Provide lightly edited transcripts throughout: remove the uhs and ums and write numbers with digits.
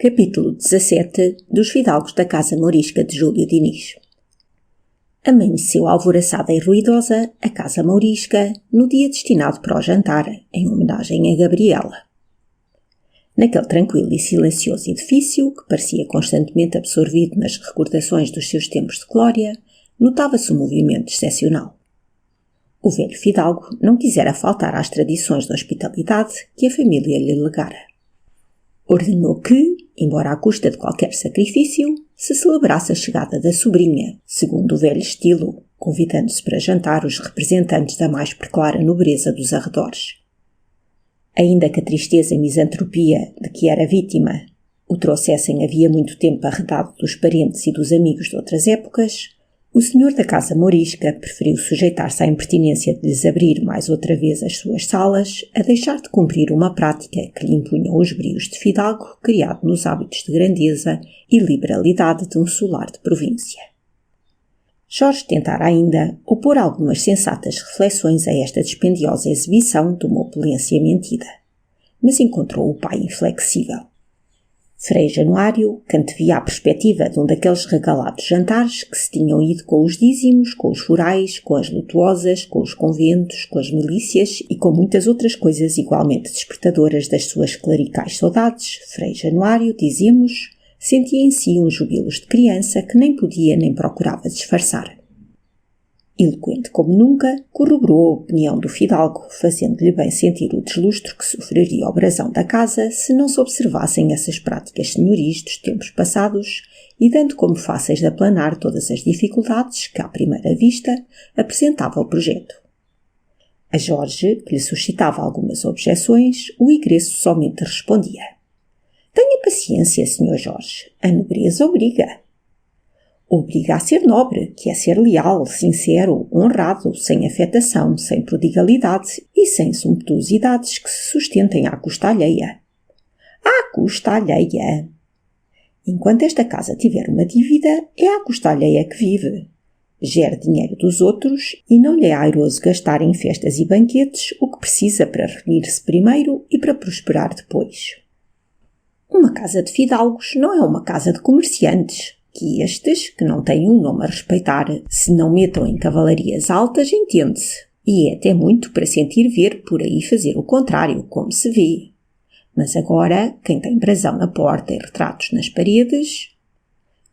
Capítulo 17 dos Fidalgos da Casa Mourisca de Júlio Diniz. Amanheceu alvoroçada e ruidosa a Casa Mourisca no dia destinado para o jantar, em homenagem a Gabriela. Naquele tranquilo e silencioso edifício, que parecia constantemente absorvido nas recordações dos seus tempos de glória, notava-se um movimento excepcional. O velho fidalgo não quisera faltar às tradições de hospitalidade que a família lhe legara. Ordenou que, embora à custa de qualquer sacrifício, se celebrasse a chegada da sobrinha, segundo o velho estilo, convidando-se para jantar os representantes da mais preclara nobreza dos arredores. Ainda que a tristeza e misantropia de que era vítima o trouxessem havia muito tempo arredado dos parentes e dos amigos de outras épocas, o senhor da Casa Mourisca preferiu sujeitar-se à impertinência de lhes abrir mais outra vez as suas salas, a deixar de cumprir uma prática que lhe impunha os brios de fidalgo criado nos hábitos de grandeza e liberalidade de um solar de província. Jorge tentara ainda opor algumas sensatas reflexões a esta dispendiosa exibição de uma opulência mentida, mas encontrou o pai inflexível. Frei Januário cantevia a perspectiva de um daqueles regalados jantares que se tinham ido com os dízimos, com os forais, com as lutuosas, com os conventos, com as milícias e com muitas outras coisas igualmente despertadoras das suas clericais saudades. Frei Januário, dizemos, sentia em si um júbilo de criança que nem podia nem procurava disfarçar. Eloquente como nunca, corroborou a opinião do fidalgo, fazendo-lhe bem sentir o deslustro que sofreria o brasão da casa se não se observassem essas práticas senhoris dos tempos passados e dando como fáceis de aplanar todas as dificuldades que, à primeira vista, apresentava o projeto. A Jorge, que lhe suscitava algumas objeções, o igreço somente respondia: «Tenha paciência, Sr. Jorge, a nobreza obriga. Obriga a ser nobre, que é ser leal, sincero, honrado, sem afetação, sem prodigalidade e sem sumptuosidades que se sustentem à custa alheia. À custa alheia! Enquanto esta casa tiver uma dívida, é à custa alheia que vive. Gere dinheiro dos outros e não lhe é airoso gastar em festas e banquetes o que precisa para reunir-se primeiro e para prosperar depois. Uma casa de fidalgos não é uma casa de comerciantes, que estes, que não têm um nome a respeitar, se não metam em cavalarias altas, entende-se, e é até muito para sentir ver por aí fazer o contrário, como se vê. Mas agora, quem tem brasão na porta e retratos nas paredes,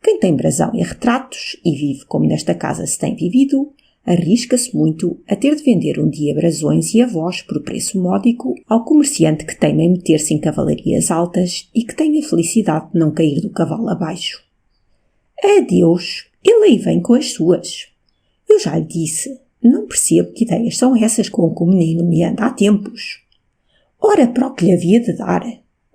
quem tem brasão e retratos, e vive como nesta casa se tem vivido, arrisca-se muito a ter de vender um dia brasões e avós por preço módico ao comerciante que teima em meter-se em cavalarias altas e que tem a felicidade de não cair do cavalo abaixo. Adeus, ele aí vem com as suas. Eu já lhe disse, não percebo que ideias são essas com que o menino me anda há tempos. Ora, para o que lhe havia de dar,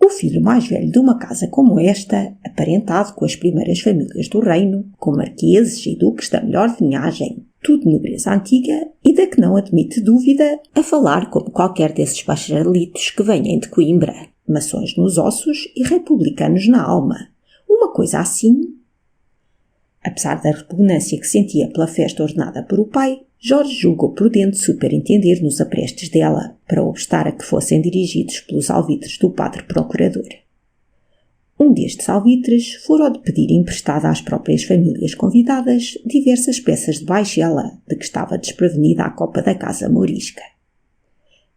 o filho mais velho de uma casa como esta, aparentado com as primeiras famílias do reino, com marqueses e duques da melhor linhagem, tudo nobreza antiga e da que não admite dúvida, a falar como qualquer desses bacharelitos que venham de Coimbra, maçons nos ossos e republicanos na alma. Uma coisa assim. Apesar da repugnância que sentia pela festa ordenada por o pai, Jorge julgou prudente superintender nos aprestos dela, para obstar a que fossem dirigidos pelos alvitres do padre procurador. Um destes alvitres fora o de pedir emprestada às próprias famílias convidadas diversas peças de baixela, de que estava desprevenida a copa da Casa Mourisca.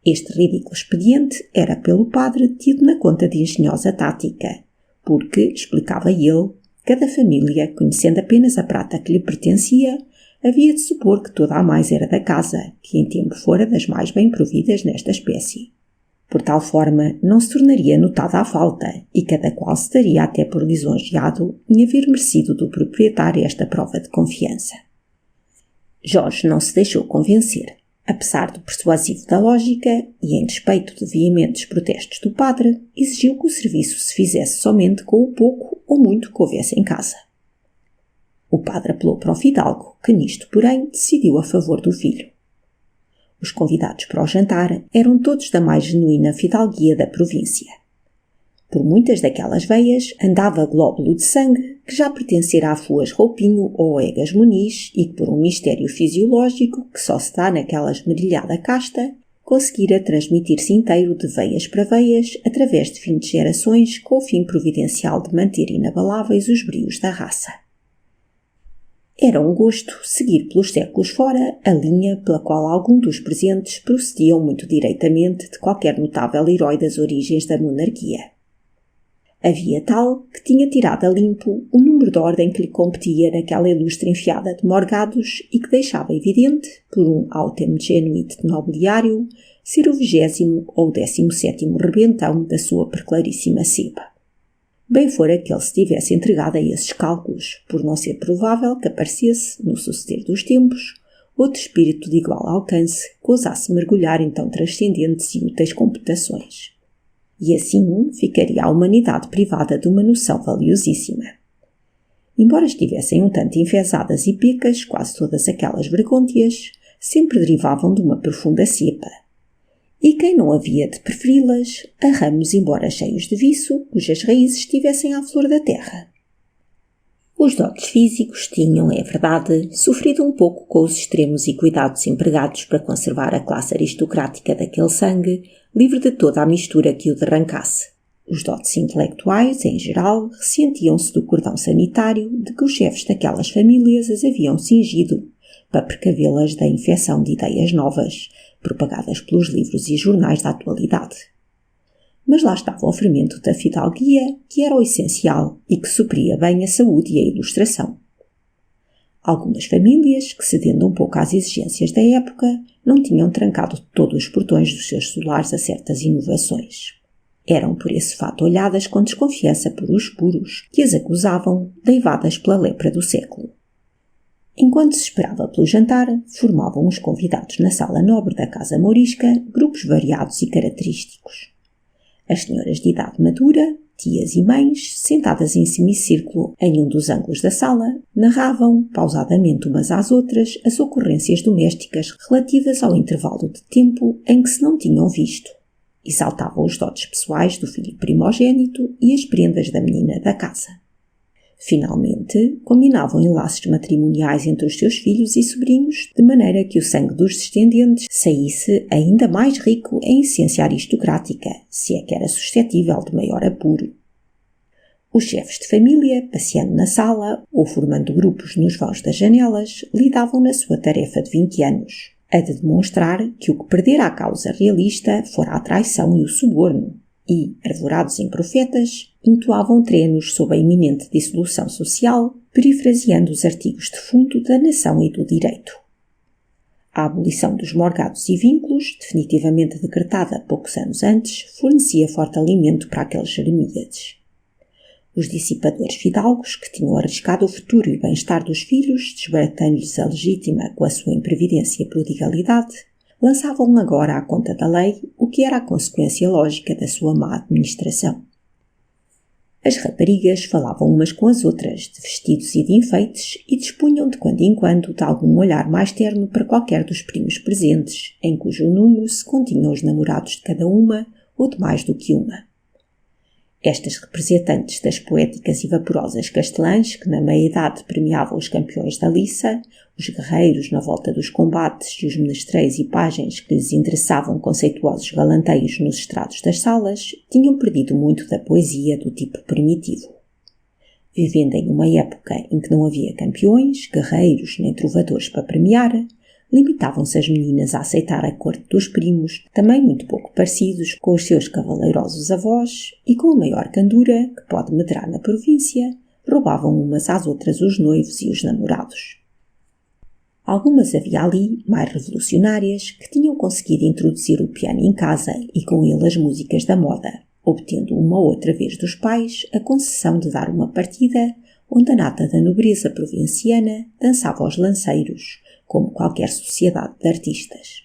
Este ridículo expediente era pelo padre tido na conta de engenhosa tática, porque, explicava ele, cada família, conhecendo apenas a prata que lhe pertencia, havia de supor que toda a mais era da casa, que em tempo fora das mais bem providas nesta espécie. Por tal forma, não se tornaria notada a falta, e cada qual se daria até por lisonjeado em haver merecido do proprietário esta prova de confiança. Jorge não se deixou convencer. Apesar do persuasivo da lógica, e em despeito de veementes protestos do padre, exigiu que o serviço se fizesse somente com o pouco ou muito que houvesse em casa. O padre apelou para o fidalgo, que nisto, porém, decidiu a favor do filho. Os convidados para o jantar eram todos da mais genuína fidalguia da província. Por muitas daquelas veias andava glóbulo de sangue que já pertencera a Fuas Roupinho ou Egas Muniz e que por um mistério fisiológico que só se dá naquela esmerilhada casta, conseguira transmitir-se inteiro de veias para veias através de 20 gerações com o fim providencial de manter inabaláveis os brios da raça. Era um gosto seguir pelos séculos fora a linha pela qual algum dos presentes procediam muito direitamente de qualquer notável herói das origens da monarquia. Havia tal que tinha tirado a limpo o número de ordem que lhe competia naquela ilustre enfiada de morgados e que deixava evidente, por um autem genuit de nobiliário, ser o 20º ou 17º rebentão da sua perclaríssima cepa. Bem fora que ele se tivesse entregado a esses cálculos, por não ser provável que aparecesse, no suceder dos tempos, outro espírito de igual alcance que ousasse mergulhar em tão transcendentes e úteis computações. E assim ficaria a humanidade privada de uma noção valiosíssima. Embora estivessem um tanto enfesadas e pecas, quase todas aquelas vergônteas sempre derivavam de uma profunda cepa. E quem não havia de preferi-las a ramos embora cheios de viço, cujas raízes estivessem à flor da terra. Os dotes físicos tinham, é verdade, sofrido um pouco com os extremos e cuidados empregados para conservar a classe aristocrática daquele sangue, livre de toda a mistura que o derrancasse. Os dotes intelectuais, em geral, ressentiam-se do cordão sanitário de que os chefes daquelas famílias as haviam cingido, para precavê-las da infecção de ideias novas, propagadas pelos livros e jornais da atualidade. Mas lá estava o fermento da fidalguia, que era o essencial e que supria bem a saúde e a ilustração. Algumas famílias, que cedendo um pouco às exigências da época, não tinham trancado todos os portões dos seus solares a certas inovações. Eram por esse fato olhadas com desconfiança por os puros, que as acusavam de eivadas pela lepra do século. Enquanto se esperava pelo jantar, formavam os convidados na sala nobre da Casa Mourisca grupos variados e característicos. As senhoras de idade madura, tias e mães, sentadas em semicírculo em um dos ângulos da sala, narravam, pausadamente umas às outras, as ocorrências domésticas relativas ao intervalo de tempo em que se não tinham visto. Exaltavam os dotes pessoais do filho primogênito e as prendas da menina da casa. Finalmente, combinavam enlaces matrimoniais entre os seus filhos e sobrinhos, de maneira que o sangue dos descendentes saísse ainda mais rico em essência aristocrática, se é que era suscetível de maior apuro. Os chefes de família, passeando na sala ou formando grupos nos vãos das janelas, lidavam na sua tarefa de 20 anos, a de demonstrar que o que perdera a causa realista fora a traição e o suborno, e, arvorados em profetas, entoavam trenos sob a iminente dissolução social, perifraseando os artigos de fundo da nação e do direito. A abolição dos morgados e vínculos, definitivamente decretada poucos anos antes, fornecia forte alimento para aqueles jeremíades. Os dissipadores fidalgos, que tinham arriscado o futuro e bem-estar dos filhos, desbaratando-lhes a legítima com a sua imprevidência e prodigalidade, lançavam agora à conta da lei o que era a consequência lógica da sua má administração. As raparigas falavam umas com as outras de vestidos e de enfeites e dispunham de quando em quando de algum olhar mais terno para qualquer dos primos presentes, em cujo número se continham os namorados de cada uma ou de mais do que uma. Estas representantes das poéticas e vaporosas castelãs, que na meia-idade premiavam os campeões da liça, os guerreiros na volta dos combates e os menestréis e pajens que lhes interessavam conceituosos galanteios nos estrados das salas, tinham perdido muito da poesia do tipo primitivo. Vivendo em uma época em que não havia campeões, guerreiros nem trovadores para premiar, limitavam-se as meninas a aceitar a corte dos primos, também muito pouco parecidos com os seus cavaleirosos avós, e com a maior candura, que pode medrar na província, roubavam umas às outras os noivos e os namorados. Algumas havia ali, mais revolucionárias, que tinham conseguido introduzir o piano em casa e com ele as músicas da moda, obtendo uma ou outra vez dos pais a concessão de dar uma partida onde a nata da nobreza provinciana dançava aos lanceiros, como qualquer sociedade de artistas.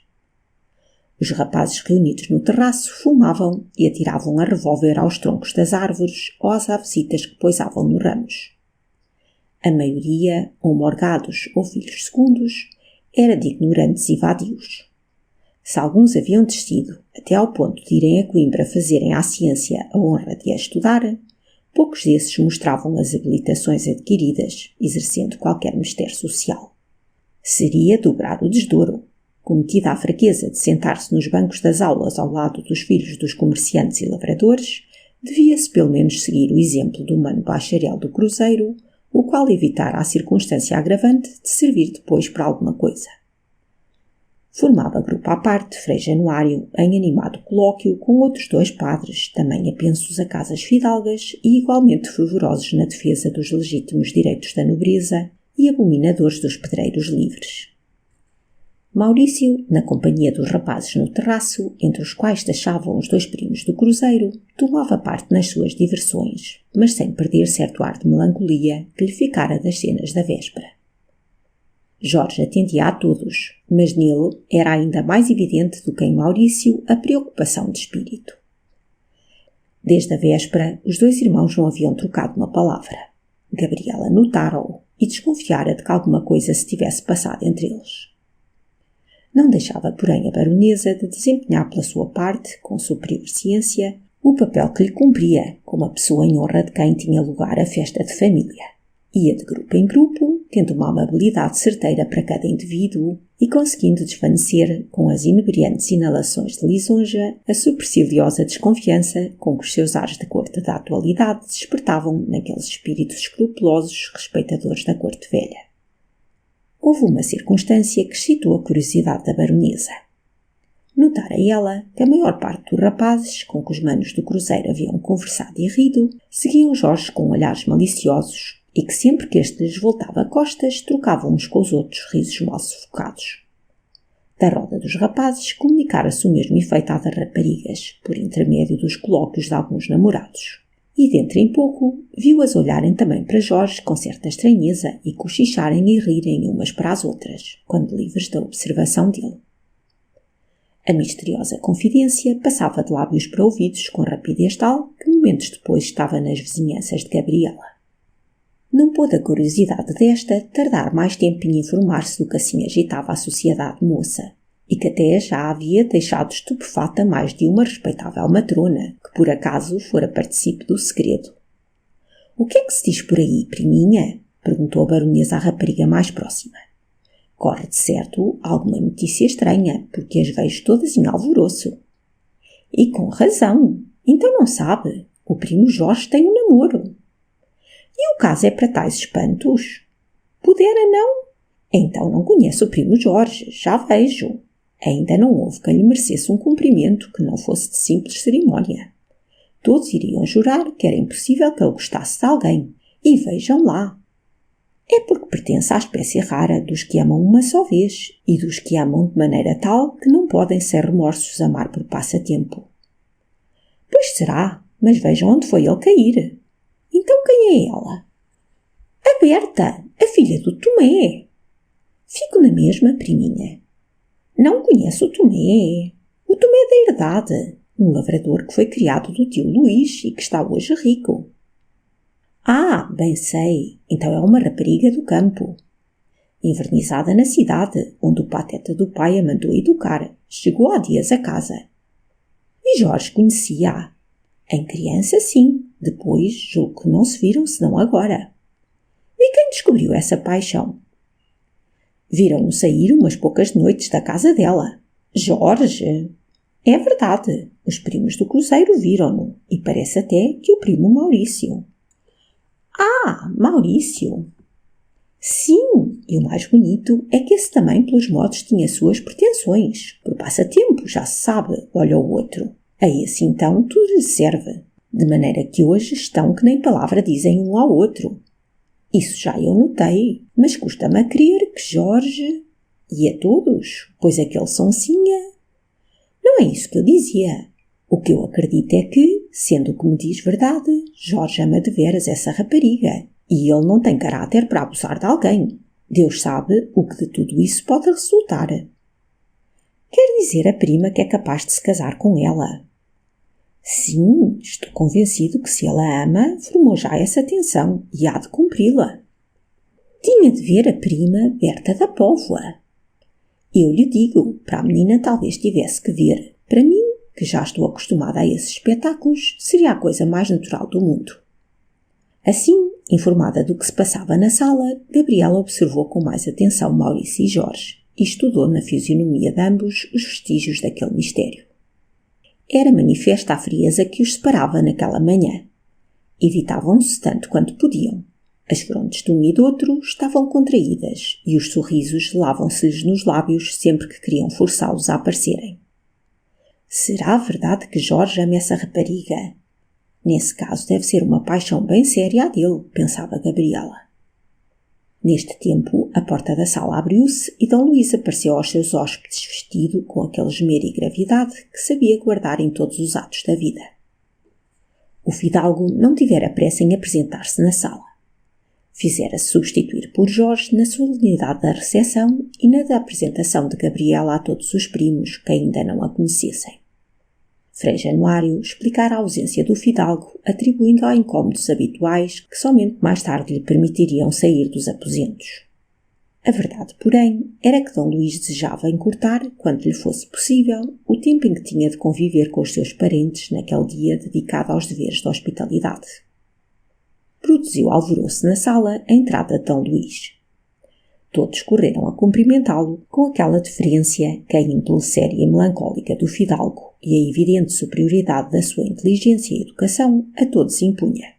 Os rapazes reunidos no terraço fumavam e atiravam a revólver aos troncos das árvores ou às avesitas que poisavam nos ramos. A maioria, ou morgados ou filhos segundos, era de ignorantes e vadios. Se alguns haviam descido até ao ponto de irem a Coimbra fazerem à ciência a honra de a estudar, poucos desses mostravam as habilitações adquiridas, exercendo qualquer mistério social. Seria dobrar o desdouro. cometida à fraqueza de sentar-se nos bancos das aulas ao lado dos filhos dos comerciantes e lavradores, devia-se pelo menos seguir o exemplo do mano bacharel do cruzeiro, o qual evitara a circunstância agravante de servir depois para alguma coisa. Formava grupo à parte Frei Januário em animado colóquio com outros 2 padres, também apensos a casas fidalgas e igualmente fervorosos na defesa dos legítimos direitos da nobreza e abominadores dos pedreiros livres. Maurício, na companhia dos rapazes no terraço, entre os quais taxavam os 2 primos do cruzeiro, tomava parte nas suas diversões, mas sem perder certo ar de melancolia que lhe ficara das cenas da véspera. Jorge atendia a todos, mas nele era ainda mais evidente do que em Maurício a preocupação de espírito. Desde a véspera, os 2 irmãos não haviam trocado uma palavra. Gabriela notara-o e desconfiara de que alguma coisa se tivesse passado entre eles. Não deixava, porém, a baronesa de desempenhar pela sua parte, com superior ciência, o papel que lhe cumpria, como a pessoa em honra de quem tinha lugar a festa de família. Ia de grupo em grupo, tendo uma amabilidade certeira para cada indivíduo e conseguindo desvanecer, com as inebriantes inalações de lisonja, a superciliosa desconfiança com que os seus ares de corte da atualidade despertavam naqueles espíritos escrupulosos respeitadores da corte velha. Houve uma circunstância que excitou a curiosidade da baronesa. Notara ela que a maior parte dos rapazes com que os manos do cruzeiro haviam conversado e rido seguiam Jorge com olhares maliciosos e que sempre que este lhes voltava costas trocavam uns com os outros risos mal sufocados. Da roda dos rapazes comunicara-se o mesmo efeito à das raparigas, por intermédio dos colóquios de alguns namorados. E dentro em pouco viu-as olharem também para Jorge com certa estranheza e cochicharem e rirem umas para as outras, quando livres da observação dele. A misteriosa confidência passava de lábios para ouvidos com rapidez tal que momentos depois estava nas vizinhanças de Gabriela. Não pôde a curiosidade desta tardar mais tempo em informar-se do que assim agitava a sociedade moça, e que até já havia deixado estupefata mais de uma respeitável matrona, que por acaso fora participe do segredo. — O que é que se diz por aí, priminha? Perguntou a baronesa à rapariga mais próxima. — Corre de certo alguma notícia estranha, porque as vejo todas em alvoroço. — E com razão. Então não sabe. O primo Jorge tem um namoro. — E o caso é para tais espantos? — Pudera não. Então não conhece o primo Jorge, já vejo. Ainda não houve quem lhe merecesse um cumprimento que não fosse de simples cerimónia. Todos iriam jurar que era impossível que ele gostasse de alguém. E vejam lá. É porque pertence à espécie rara dos que amam uma só vez e dos que amam de maneira tal que não podem sem remorsos amar por passatempo. Pois será, mas vejam onde foi ele cair. Então quem é ela? A Berta, a filha do Tomé. Fico na mesma, priminha. Não conheço o Tomé. O Tomé é da herdade, um lavrador que foi criado do tio Luís e que está hoje rico. Ah, bem sei, então é uma rapariga do campo. Envernizada na cidade, onde o pateta do pai a mandou educar, chegou há dias a casa. E Jorge conhecia-a. Em criança, sim, depois julgo que não se viram senão agora. E quem descobriu essa paixão? Viram-no sair umas poucas noites da casa dela. Jorge! É verdade, os primos do cruzeiro viram-no, e parece até que o primo Maurício. Ah, Maurício! Sim, e o mais bonito é que esse também, pelos modos, tinha suas pretensões. Por passatempo, já se sabe, olha o outro. A esse então tudo lhe serve, de maneira que hoje estão que nem palavra dizem um ao outro. Isso já eu notei, mas custa-me a crer que Jorge... E a todos, pois aquele sonsinha... Não é isso que eu dizia. O que eu acredito é que, sendo o que me diz verdade, Jorge ama de veras essa rapariga, e ele não tem caráter para abusar de alguém. Deus sabe o que de tudo isso pode resultar. Quer dizer a prima que é capaz de se casar com ela? Sim, estou convencido que se ela ama, formou já essa tensão e há de cumpri-la. Tinha de ver a prima Berta da Póvoa. Eu lhe digo, para a menina talvez tivesse que ver. Para mim, que já estou acostumada a esses espetáculos, seria a coisa mais natural do mundo. Assim, informada do que se passava na sala, Gabriela observou com mais atenção Maurício e Jorge, e estudou na fisionomia de ambos os vestígios daquele mistério. Era manifesta a frieza que os separava naquela manhã. Evitavam-se tanto quanto podiam. As frontes de um e do outro estavam contraídas e os sorrisos gelavam-se-lhes nos lábios sempre que queriam forçá-los a aparecerem. Será verdade que Jorge ama essa rapariga? Nesse caso deve ser uma paixão bem séria a dele, pensava Gabriela. Neste tempo, a porta da sala abriu-se e D. Luís apareceu aos seus hóspedes vestido com aquele esmero e gravidade que sabia guardar em todos os atos da vida. O fidalgo não tivera pressa em apresentar-se na sala. Fizera-se substituir por Jorge na solenidade da recepção e na da apresentação de Gabriela a todos os primos que ainda não a conhecessem. Frei Januário explicara a ausência do fidalgo, atribuindo a incômodos habituais que somente mais tarde lhe permitiriam sair dos aposentos. A verdade, porém, era que D. Luís desejava encurtar, quanto lhe fosse possível, o tempo em que tinha de conviver com os seus parentes naquele dia dedicado aos deveres de hospitalidade. Produziu alvoroço na sala a entrada de D. Luís. Todos correram a cumprimentá-lo com aquela deferência que a índole séria e melancólica do fidalgo e a evidente superioridade da sua inteligência e educação a todos impunha.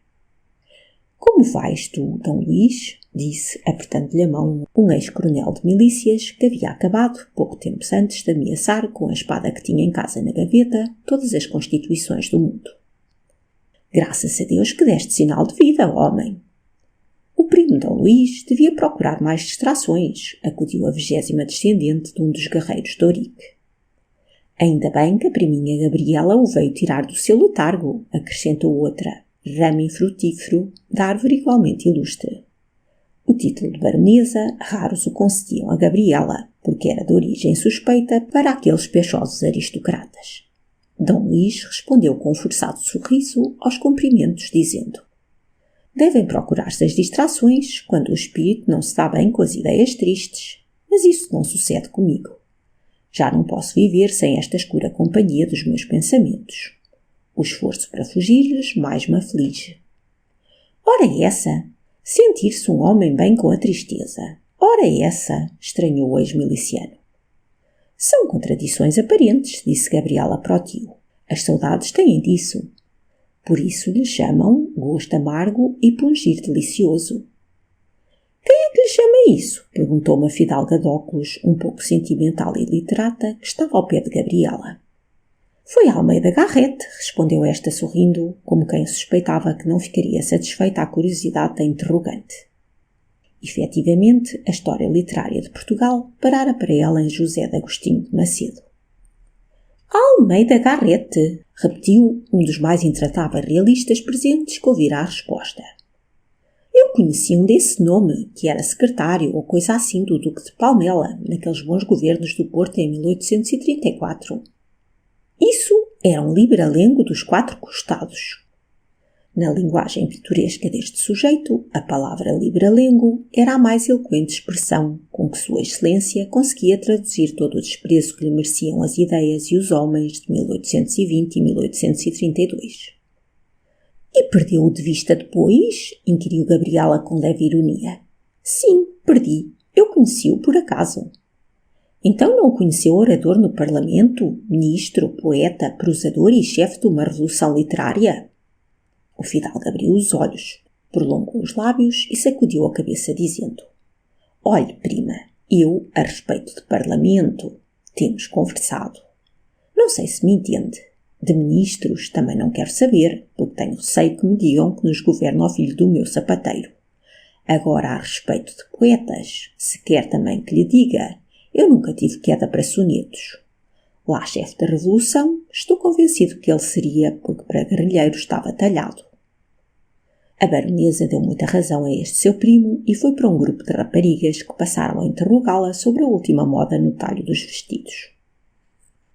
«Como vais tu, D. Luís?» disse, apertando-lhe a mão um ex-coronel de milícias que havia acabado, pouco tempo antes, de ameaçar com a espada que tinha em casa na gaveta todas as constituições do mundo. «Graças a Deus que deste sinal de vida, homem!» O primo D. Luís devia procurar mais distrações, acudiu a 20ª descendente de um dos guerreiros de Ourique. Ainda bem que a priminha Gabriela o veio tirar do seu letargo, acrescentou outra, ramo infrutífero da árvore igualmente ilustre. O título de baronesa raros o concediam a Gabriela, porque era de origem suspeita para aqueles peixosos aristocratas. D. Luís respondeu com um forçado sorriso aos cumprimentos, dizendo: «Devem procurar-se as distrações quando o espírito não se dá bem com as ideias tristes, mas isso não sucede comigo. Já não posso viver sem esta escura companhia dos meus pensamentos. O esforço para fugir-lhes mais me aflige. Ora essa! Sentir-se um homem bem com a tristeza. Ora essa! Estranhou o ex-miliciano. São contradições aparentes, disse Gabriela para o tio. As saudades têm disso. Por isso lhe chamam gosto amargo e pungir delicioso. Quem é que lhe chama isso? Perguntou uma fidalga de óculos, um pouco sentimental e literata, que estava ao pé de Gabriela. Foi Almeida Garrett, respondeu esta sorrindo, como quem suspeitava que não ficaria satisfeita à curiosidade da interrogante. Efetivamente, a história literária de Portugal parara para ela em José de Agostinho de Macedo. Almeida Garrett, repetiu um dos mais intratáveis realistas presentes que ouvira a resposta. Eu conheci um desse nome, que era secretário ou coisa assim do Duque de Palmela, naqueles bons governos do Porto em 1834. Isso era um liberalengo dos 4 costados. Na linguagem pitoresca deste sujeito, a palavra liberalengo era a mais eloquente expressão com que Sua Excelência conseguia traduzir todo o desprezo que lhe mereciam as ideias e os homens de 1820 e 1832. E perdeu-o de vista depois? Inquiriu Gabriela com leve ironia. Sim, perdi. Eu conheci-o por acaso. Então não o conheceu orador no Parlamento, ministro, poeta, prosador e chefe de uma revolução literária? O fidalgo abriu os olhos, prolongou os lábios e sacudiu a cabeça dizendo: Olhe, prima, eu, a respeito de Parlamento, temos conversado. Não sei se me entende. De ministros também não quero saber, porque tenho receio que me digam que nos governa o filho do meu sapateiro. Agora, a respeito de poetas, se quer também que lhe diga, eu nunca tive queda para sonetos. Lá, chefe da Revolução, estou convencido que ele seria, porque para guerrilheiro estava talhado. A baronesa deu muita razão a este seu primo e foi para um grupo de raparigas que passaram a interrogá-la sobre a última moda no talho dos vestidos.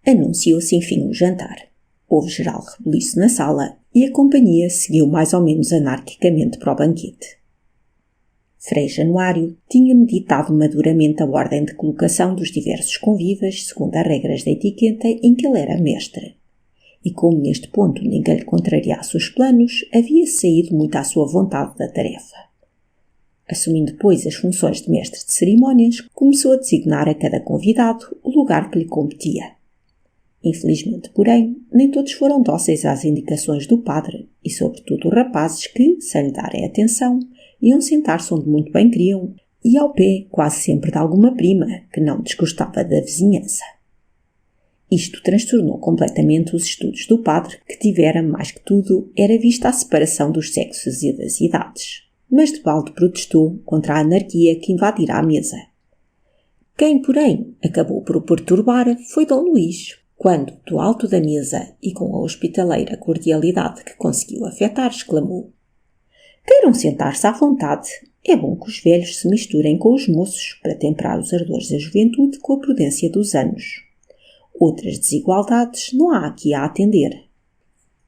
Anunciou-se enfim o jantar. Houve geral rebuliço na sala e a companhia seguiu mais ou menos anarquicamente para o banquete. Frei Januário tinha meditado maduramente a ordem de colocação dos diversos convivas segundo as regras da etiqueta em que ele era mestre. E como neste ponto ninguém lhe contrariasse os planos, havia saído muito à sua vontade da tarefa. Assumindo depois as funções de mestre de cerimónias, começou a designar a cada convidado o lugar que lhe competia. Infelizmente, porém, nem todos foram dóceis às indicações do padre, e sobretudo os rapazes que, sem lhe darem atenção, iam sentar-se onde muito bem queriam, e ao pé quase sempre de alguma prima que não desgostava da vizinhança. Isto transtornou completamente os estudos do padre, que tivera, mais que tudo, era vista a separação dos sexos e das idades. Mas de balde protestou contra a anarquia que invadira a mesa. Quem, porém, acabou por o perturbar foi Dom Luís, quando, do alto da mesa e com a hospitaleira cordialidade que conseguiu afetar, exclamou: "Queiram sentar-se à vontade. É bom que os velhos se misturem com os moços para temperar os ardores da juventude com a prudência dos anos. Outras desigualdades não há aqui a atender."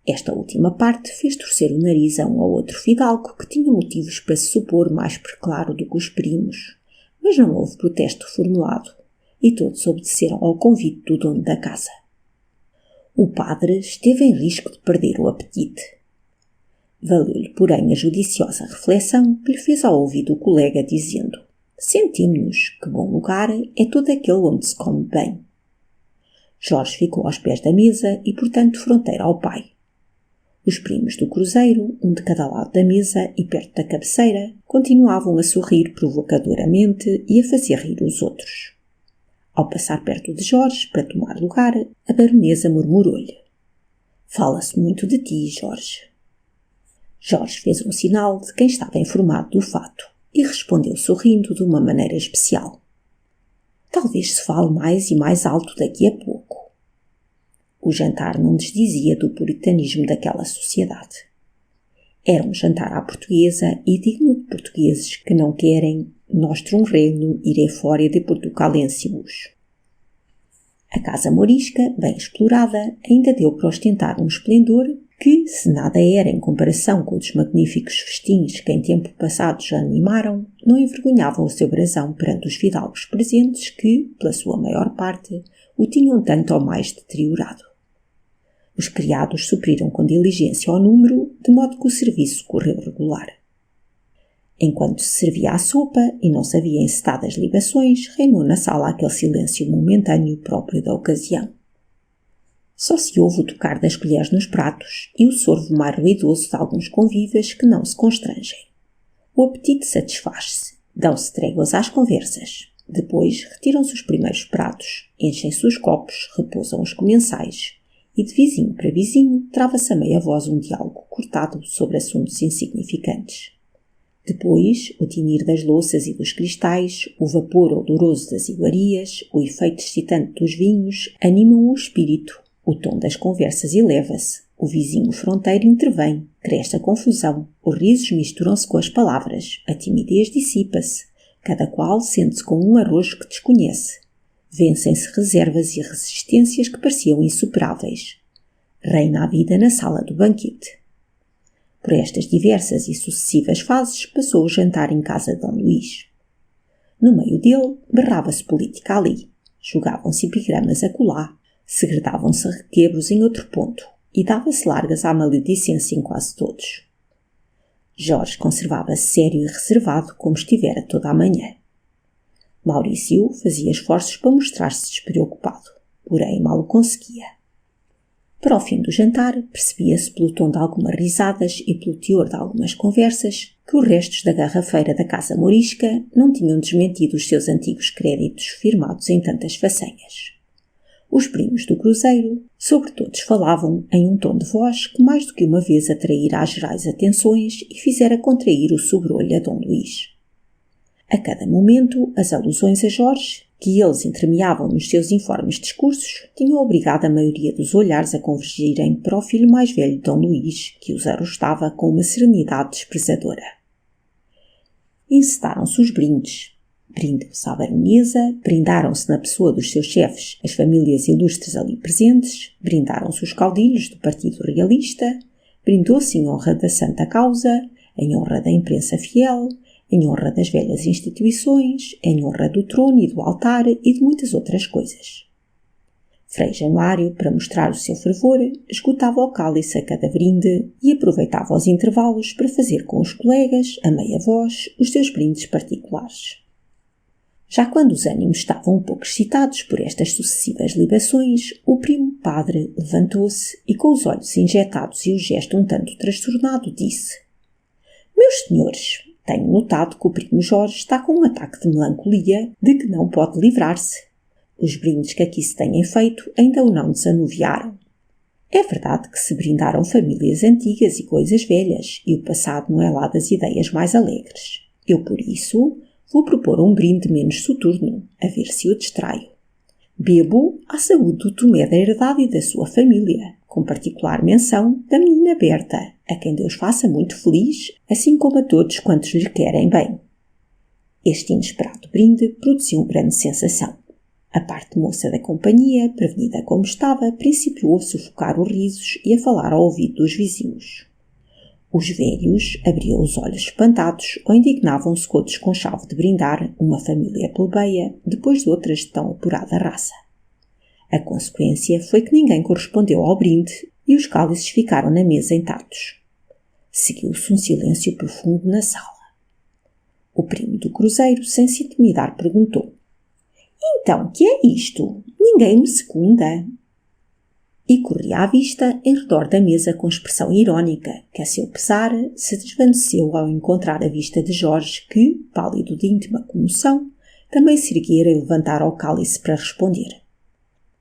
Esta última parte fez torcer o nariz a um ou outro fidalgo que tinha motivos para se supor mais preclaro do que os primos, mas não houve protesto formulado, e todos obedeceram ao convite do dono da casa. O padre esteve em risco de perder o apetite. Valeu-lhe, porém, a judiciosa reflexão que lhe fez ao ouvido o colega, dizendo: "Sentimo-nos que bom lugar é todo aquele onde se come bem." Jorge ficou aos pés da mesa e, portanto, fronteiro ao pai. Os primos do cruzeiro, um de cada lado da mesa e perto da cabeceira, continuavam a sorrir provocadoramente e a fazer rir os outros. Ao passar perto de Jorge para tomar lugar, a baronesa murmurou-lhe: "Fala-se muito de ti, Jorge." Jorge fez um sinal de quem estava informado do fato e respondeu sorrindo de uma maneira especial: "Talvez se fale mais e mais alto daqui a pouco." O jantar não desdizia do puritanismo daquela sociedade. Era um jantar à portuguesa e digno de portugueses que não querem nostrum regnum ire fora de Portucalensimus. A casa morisca, bem explorada, ainda deu para ostentar um esplendor que, se nada era em comparação com os magníficos festins que em tempo passado já animaram, não envergonhavam o seu brasão perante os fidalgos presentes que, pela sua maior parte, o tinham tanto ou mais deteriorado. Os criados supriram com diligência ao número, de modo que o serviço correu regular. Enquanto se servia a sopa e não se havia encetado as libações, reinou na sala aquele silêncio momentâneo próprio da ocasião. Só se ouve o tocar das colheres nos pratos e o sorvo mais ruidoso de alguns convívios que não se constrangem. O apetite satisfaz-se, dão-se tréguas às conversas. Depois retiram-se os primeiros pratos, enchem-se os copos, repousam os comensais, e de vizinho para vizinho trava-se a meia voz um diálogo cortado sobre assuntos insignificantes. Depois, o tinir das louças e dos cristais, o vapor odoroso das iguarias, o efeito excitante dos vinhos animam o espírito, o tom das conversas eleva-se, o vizinho fronteiro intervém, cresce a confusão, os risos misturam-se com as palavras, a timidez dissipa-se, cada qual sente-se com um arrojo que desconhece. Vencem-se reservas e resistências que pareciam insuperáveis. Reina a vida na sala do banquete. Por estas diversas e sucessivas fases passou o jantar em casa de Dom Luís. No meio dele, berrava-se política ali, jogavam-se epigramas acolá, segredavam-se requebros em outro ponto e dava-se largas à maledicência em quase todos. Jorge conservava-se sério e reservado como estivera toda a manhã. Maurício fazia esforços para mostrar-se despreocupado, porém mal o conseguia. Para o fim do jantar, percebia-se pelo tom de algumas risadas e pelo teor de algumas conversas que os restos da garrafeira da casa morisca não tinham desmentido os seus antigos créditos firmados em tantas façanhas. Os primos do cruzeiro, sobre todos, falavam em um tom de voz que mais do que uma vez atraíra às gerais atenções e fizera contrair o sobrolho a Dom Luís. A cada momento, as alusões a Jorge, que eles entremeavam nos seus informes discursos, tinham obrigado a maioria dos olhares a convergirem para o filho mais velho de Dom Luís, que os arrostava com uma serenidade desprezadora. Encetaram-se os brindes. Brindam-se à baronesa, brindaram-se na pessoa dos seus chefes as famílias ilustres ali presentes, brindaram-se os caudilhos do Partido Realista, brindou-se em honra da Santa Causa, em honra da imprensa fiel, em honra das velhas instituições, em honra do trono e do altar e de muitas outras coisas. Frei Januário, para mostrar o seu fervor, esgotava o cálice a cada brinde e aproveitava os intervalos para fazer com os colegas, a meia voz, os seus brindes particulares. Já quando os ânimos estavam um pouco excitados por estas sucessivas libações, o primo padre levantou-se e, com os olhos injetados e o gesto um tanto transtornado, disse: Meus senhores, tenho notado que o primo Jorge está com um ataque de melancolia de que não pode livrar-se. Os brindes que aqui se têm feito ainda o não desanuviaram. É verdade que se brindaram famílias antigas e coisas velhas, e o passado não é lá das ideias mais alegres. Eu, por isso, vou propor um brinde menos soturno, a ver se o distraio. Bebo à saúde do Tomé da Herdade e da sua família, com particular menção da menina Berta, a quem Deus faça muito feliz, assim como a todos quantos lhe querem bem. Este inesperado brinde produziu grande sensação. A parte moça da companhia, prevenida como estava, principiou a sufocar os risos e a falar ao ouvido dos vizinhos. Os velhos abriam os olhos espantados ou indignavam-se com o desconchavo de brindar uma família plebeia depois de outras de tão apurada raça. A consequência foi que ninguém correspondeu ao brinde e os cálices ficaram na mesa intactos. Seguiu-se um silêncio profundo na sala. O primo do cruzeiro, sem se intimidar, perguntou: Então, que é isto? Ninguém me secunda? E corria à vista em redor da mesa com expressão irónica, que a seu pesar se desvaneceu ao encontrar a vista de Jorge que, pálido de íntima comoção, também se erguera e levantara o cálice para responder.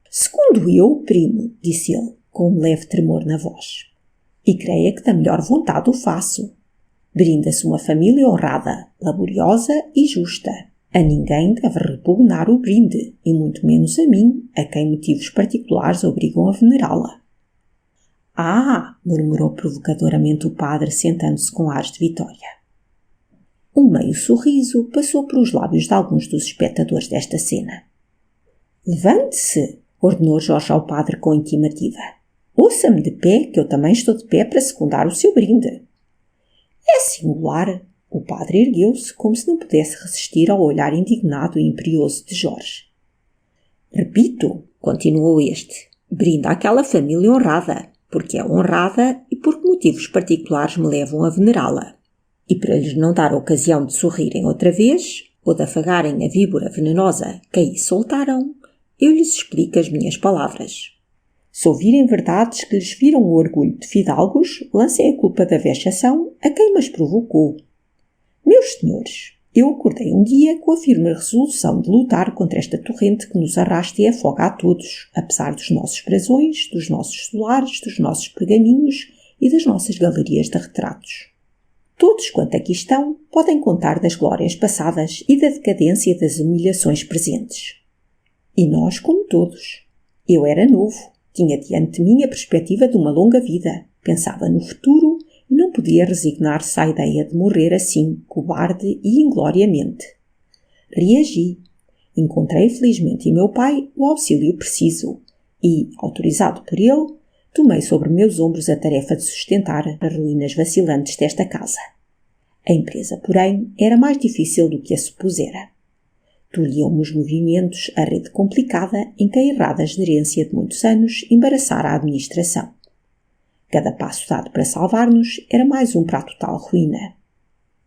Segundo eu, primo, disse ele, com um leve tremor na voz, e creia que da melhor vontade o faço. Brinda-se uma família honrada, laboriosa e justa. A ninguém deve repugnar o brinde, e muito menos a mim, a quem motivos particulares obrigam a venerá-la. Ah! Murmurou provocadoramente o padre, sentando-se com ares de vitória. Um meio sorriso passou por os lábios de alguns dos espectadores desta cena. Levante-se! Ordenou Jorge ao padre com intimativa. Ouça-me de pé, que eu também estou de pé para secundar o seu brinde. É singular! O padre ergueu-se como se não pudesse resistir ao olhar indignado e imperioso de Jorge. Repito, continuou este, brinda àquela família honrada, porque é honrada e porque motivos particulares me levam a venerá-la. E para lhes não dar ocasião de sorrirem outra vez, ou de afagarem a víbora venenosa que aí soltaram, eu lhes explico as minhas palavras. Se ouvirem verdades que lhes viram o orgulho de fidalgos, lancem a culpa da vexação a quem mas provocou. Meus senhores, eu acordei um dia com a firme resolução de lutar contra esta torrente que nos arrasta e afoga a todos, apesar dos nossos brasões, dos nossos solares, dos nossos pergaminhos e das nossas galerias de retratos. Todos quanto aqui estão podem contar das glórias passadas e da decadência das humilhações presentes. E nós, como todos. Eu era novo, tinha diante de mim a perspectiva de uma longa vida, pensava no futuro e não podia resignar-se à ideia de morrer assim, cobarde e ingloriamente. Reagi. Encontrei felizmente em meu pai o auxílio preciso e, autorizado por ele, tomei sobre meus ombros a tarefa de sustentar as ruínas vacilantes desta casa. A empresa, porém, era mais difícil do que a supusera. Tolhiam-me os movimentos a rede complicada em que a errada gerência de muitos anos embaraçara a administração. Cada passo dado para salvar-nos era mais um para a total ruína.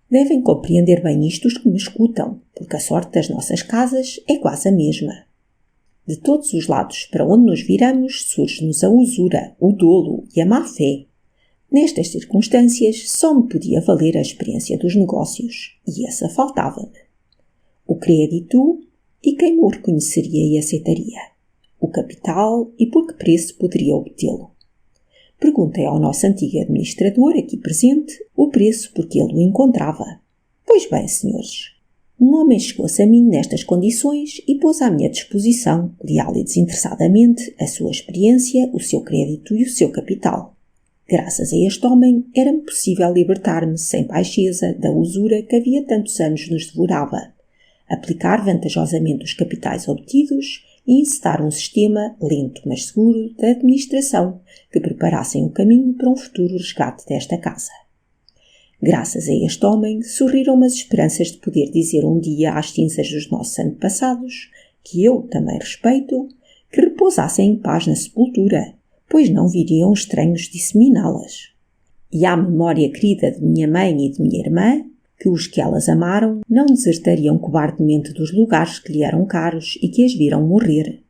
Devem compreender bem isto os que me escutam, porque a sorte das nossas casas é quase a mesma. De todos os lados para onde nos viramos surge-nos a usura, o dolo e a má-fé. Nestas circunstâncias só me podia valer a experiência dos negócios, e essa faltava-me. O crédito e quem o reconheceria e aceitaria. O capital e por que preço poderia obtê-lo. Perguntei ao nosso antigo administrador, aqui presente, o preço porque ele o encontrava. Pois bem, senhores, um homem chegou-se a mim nestas condições e pôs à minha disposição, leal e desinteressadamente, a sua experiência, o seu crédito e o seu capital. Graças a este homem, era-me possível libertar-me sem baixeza da usura que havia tantos anos nos devorava, aplicar vantajosamente os capitais obtidos e encetar um sistema, lento mas seguro, de administração que preparassem o caminho para um futuro resgate desta casa. Graças a este homem, sorriram-me as esperanças de poder dizer um dia às cinzas dos nossos antepassados, que eu também respeito, que repousassem em paz na sepultura, pois não viriam estranhos disseminá-las. E à memória querida de minha mãe e de minha irmã, que os que elas amaram não desertariam cobardemente dos lugares que lhe eram caros e que as viram morrer.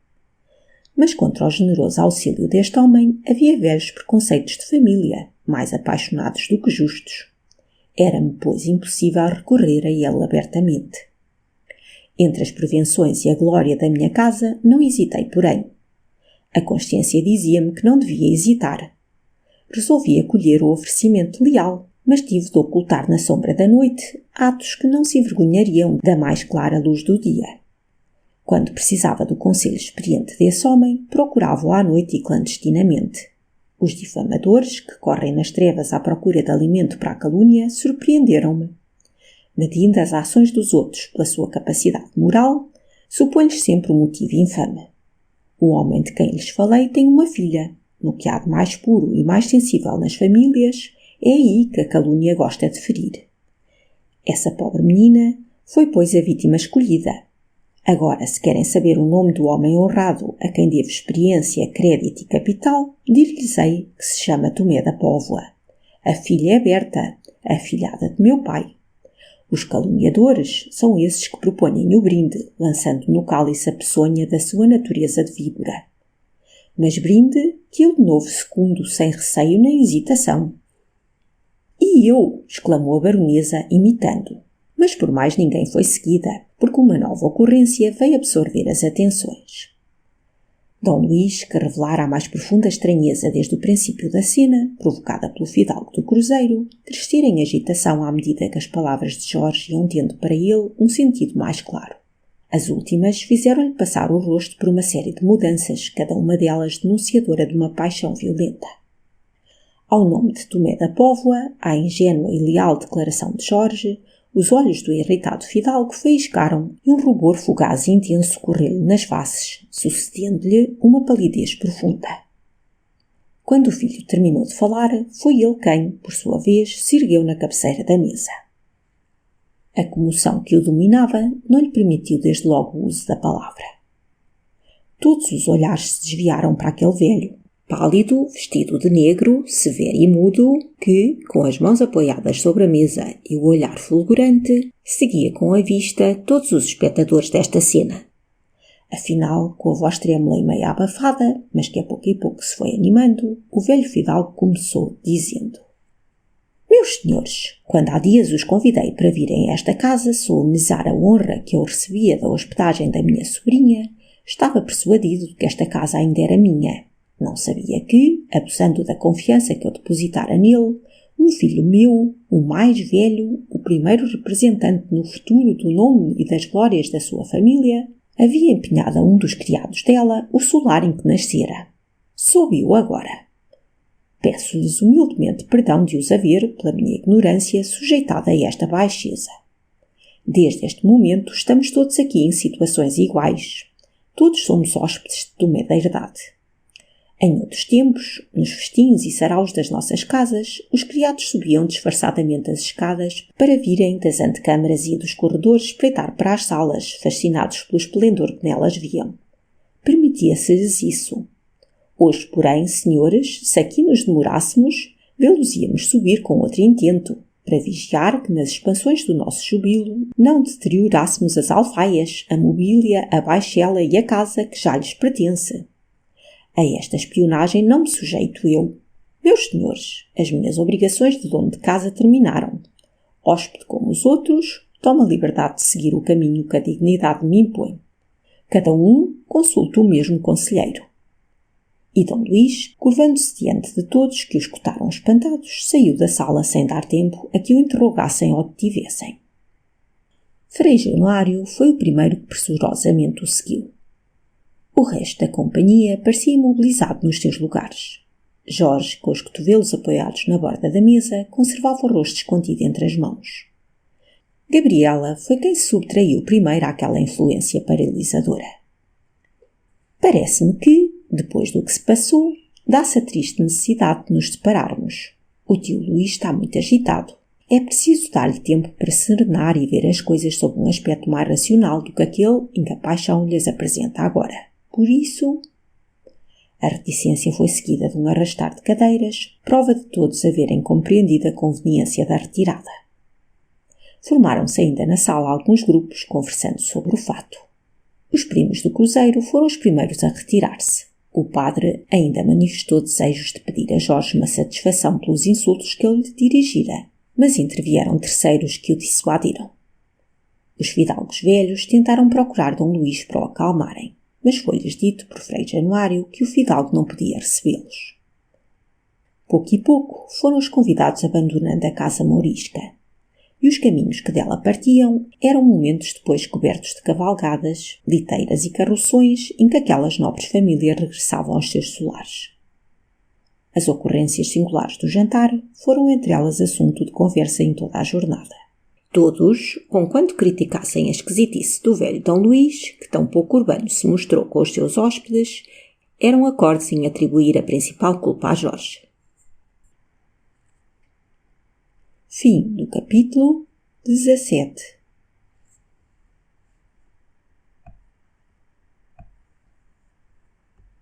Mas contra o generoso auxílio deste homem havia velhos preconceitos de família, mais apaixonados do que justos. Era-me, pois, impossível recorrer a ele abertamente. Entre as prevenções e a glória da minha casa, não hesitei, porém. A consciência dizia-me que não devia hesitar. Resolvi acolher o oferecimento leal, mas tive de ocultar na sombra da noite atos que não se envergonhariam da mais clara luz do dia. Quando precisava do conselho experiente desse homem, procurava-o à noite e clandestinamente. Os difamadores, que correm nas trevas à procura de alimento para a calúnia, surpreenderam-me. Medindo as ações dos outros pela sua capacidade moral, supõe-lhes sempre um motivo infame. O homem de quem lhes falei tem uma filha. No que há de mais puro e mais sensível nas famílias, é aí que a calúnia gosta de ferir. Essa pobre menina foi, pois, a vítima escolhida. Agora, se querem saber o nome do homem honrado a quem devo experiência, crédito e capital, dir-lhes-ei que se chama Tomé da Póvoa. A filha é Berta, a afilhada de meu pai. Os caluniadores são esses que propõem o brinde, lançando no cálice a peçonha da sua natureza de víbora. Mas brinde que ele de novo secundo, sem receio nem hesitação. E eu! Exclamou a baronesa, imitando. Mas por mais ninguém foi seguida, porque uma nova ocorrência veio absorver as atenções. Dom Luís, que revelara a mais profunda estranheza desde o princípio da cena, provocada pelo fidalgo do cruzeiro, crescera em agitação à medida que as palavras de Jorge iam tendo para ele um sentido mais claro. As últimas fizeram-lhe passar o rosto por uma série de mudanças, cada uma delas denunciadora de uma paixão violenta. Ao nome de Tomé da Póvoa, à ingênua e leal declaração de Jorge, os olhos do irritado fidalgo faiscaram e um rubor fugaz e intenso correu-lhe nas faces, sucedendo-lhe uma palidez profunda. Quando o filho terminou de falar, foi ele quem, por sua vez, se ergueu na cabeceira da mesa. A comoção que o dominava não lhe permitiu desde logo o uso da palavra. Todos os olhares se desviaram para aquele velho, pálido, vestido de negro, severo e mudo, que, com as mãos apoiadas sobre a mesa e o olhar fulgurante, seguia com a vista todos os espectadores desta cena. Afinal, com a voz trêmula e meio abafada, mas que a pouco e pouco se foi animando, o velho fidalgo começou, dizendo: Meus senhores, quando há dias os convidei para virem a esta casa solenizar a honra que eu recebia da hospedagem da minha sobrinha, estava persuadido de que esta casa ainda era minha. Não sabia que, abusando da confiança que eu depositara nele, um filho meu, o mais velho, o primeiro representante no futuro do nome e das glórias da sua família, havia empenhado a um dos criados dela o solar em que nascera. Soube-o agora. Peço-lhes humildemente perdão de os haver, pela minha ignorância, sujeitada a esta baixeza. Desde este momento estamos todos aqui em situações iguais. Todos somos hóspedes de Tomé da Herdade. Em outros tempos, nos festins e saraus das nossas casas, os criados subiam disfarçadamente as escadas para virem das antecâmaras e dos corredores espreitar para as salas, fascinados pelo esplendor que nelas viam. Permitia-se-lhes isso. Hoje, porém, senhores, se aqui nos demorássemos, vê-los-íamos subir com outro intento, para vigiar que nas expansões do nosso jubilo não deteriorássemos as alfaias, a mobília, a baixela e a casa que já lhes pertence. A esta espionagem não me sujeito eu. Meus senhores, as minhas obrigações de dono de casa terminaram. Hóspede como os outros, tomo a liberdade de seguir o caminho que a dignidade me impõe. Cada um consulta o mesmo conselheiro. E Dom Luís, curvando-se diante de todos que o escutaram espantados, saiu da sala sem dar tempo a que o interrogassem ou detivessem. Frei Januário foi o primeiro que pressurosamente o seguiu. O resto da companhia parecia imobilizado nos seus lugares. Jorge, com os cotovelos apoiados na borda da mesa, conservava o rosto escondido entre as mãos. Gabriela foi quem se subtraiu primeiro àquela influência paralisadora. Parece-me que, depois do que se passou, dá-se a triste necessidade de nos separarmos. O tio Luís está muito agitado. É preciso dar-lhe tempo para serenar e ver as coisas sob um aspecto mais racional do que aquele em que a paixão lhes apresenta agora. Por isso, A reticência foi seguida de um arrastar de cadeiras, prova de todos haverem compreendido a conveniência da retirada. Formaram-se ainda na sala alguns grupos, conversando sobre o fato. Os primos do cruzeiro foram os primeiros a retirar-se. O padre ainda manifestou desejos de pedir a Jorge uma satisfação pelos insultos que ele lhe dirigira, mas intervieram terceiros que o dissuadiram. Os fidalgos velhos tentaram procurar Dom Luís para o acalmarem, mas foi-lhes dito por Frei Januário que o fidalgo não podia recebê-los. Pouco e pouco foram os convidados abandonando a casa mourisca, e os caminhos que dela partiam eram momentos depois cobertos de cavalgadas, liteiras e carroções em que aquelas nobres famílias regressavam aos seus solares. As ocorrências singulares do jantar foram entre elas assunto de conversa em toda a jornada. Todos, conquanto criticassem a esquisitice do velho Dom Luís, que tão pouco urbano se mostrou com os seus hóspedes, eram acordes em atribuir a principal culpa a Jorge. Fim do capítulo 17.